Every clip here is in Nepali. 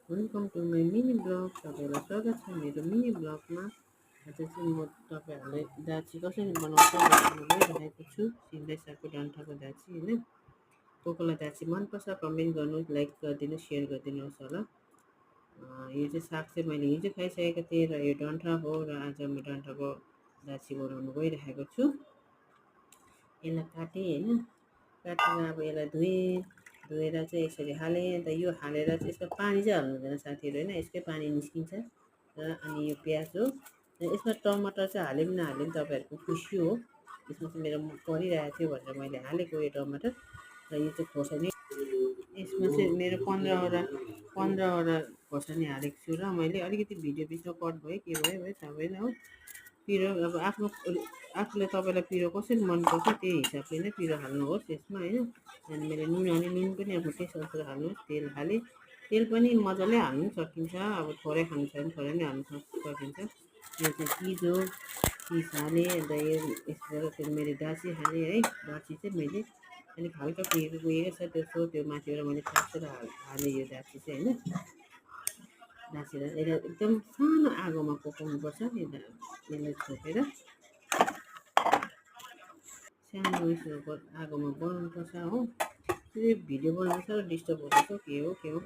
Welcome to my mini blog. तपाईँलाई स्वागत छ मेरो मिनी ब्लगमा। आज चाहिँ म तपाईँहरूलाई दाची कसरी बनाउँछ बताउन गइरहेको छु। सिधै सागको डन्ठाको दाची होइन। को कोलाई दाची मनपर्छ कमेन्ट गर्नु, लाइक गरिदिनु, सेयर गरिदिनुहोस् होला। यो चाहिँ साग चाहिँ मैले हिजो खाइसकेको थिएँ र यो डन्ठा हो र आज म डन्ठाको दाची बनाउनु गइरहेको छु। यसलाई काटेँ होइन, काटेर अब यसलाई धोएर चाहिँ यसरी हालेँ। अन्त यो हालेर चाहिँ यसमा पानी चाहिँ हाल्नु हुँदैन साथीहरू होइन, यसकै पानी निस्किन्छ। र अनि यो प्याज हो, यसमा टमाटर चाहिँ हाले पनि नहाले पनि तपाईँहरूको खुसी हो। यसमा चाहिँ मेरो परिरहेको थियो भनेर मैले हालेको यो टमाटर। र यो चाहिँ खोर्सानी, यसमा चाहिँ मेरो 15वटा खोर्सानी हालेको छु। र मैले अलिकति भिडियो बिचमा कट भयो के भयो थाहा भएन हो। पिरो अब आफूले तपाईँलाई पिरो कसरी मनपर्छ त्यही हिसाबले नै पिरो हाल्नुहोस् यसमा होइन। अनि मैले नुन पनि अब टेस्ट अनुसार हाल्नुहोस्। तेल हालेँ, तेल पनि मजाले हाल्नु सकिन्छ, अब थोरै खानु छ भने थोरै नै हाल्नु सकिन्छ। यो चाहिँ चिज हालेँ। अन्त यो यसबाट फेरि मैले दाची हालेँ है। दाची चाहिँ मैले अलिक हल्का कुहिएको छ त्यो माथिबाट मैले चासेर हालेँ यो दाची चाहिँ होइन। दाचेर यसलाई एकदम सानो आगोमा पकाउनुपर्छ। यसलाई छोपेर सानो उयसमा आगोमा बनाउनुपर्छ हो। त्यो भिडियो बनाउनु साह्रो डिस्टर्ब हुँदैछ के हो।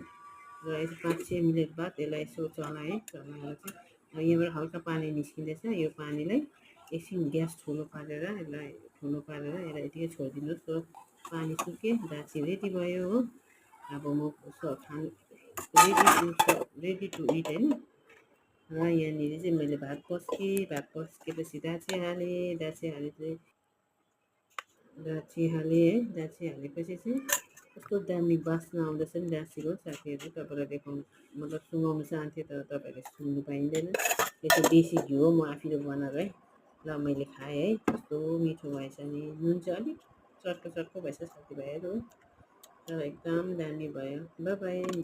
र यसो 5-6 मिनट बाद यसलाई यसो चलाएर चाहिँ यहाँबाट हल्का पानी निस्किँदैछ। यो पानीलाई एकछिन ग्यास ठुलो पारेर यसलाई यतिकै छोडिदिनुहोस्। र पानी सुके दाची रेडी भयो हो। अब म रेडी टु इट होइन। र यहाँनिर चाहिँ मैले भात पस्केपछि दाची हालेँ है। दाची हालेपछि चाहिँ कस्तो दामी बास्ना आउँदैछ नि दाचीको। साथीहरू तपाईँलाई देखाउनु मतलब सुँगाउनु चाहन्थेँ तर तपाईँहरूले सुन्नु पाइँदैन। यो चाहिँ देसी घिउ हो, म आफैले बनाएर है। ल मैले खाएँ है, कस्तो मिठो भएछ नि। नुन चाहिँ अलिक चर्को भएछ साथीभाइहरू हो, तर एकदम दामी भयो। By by.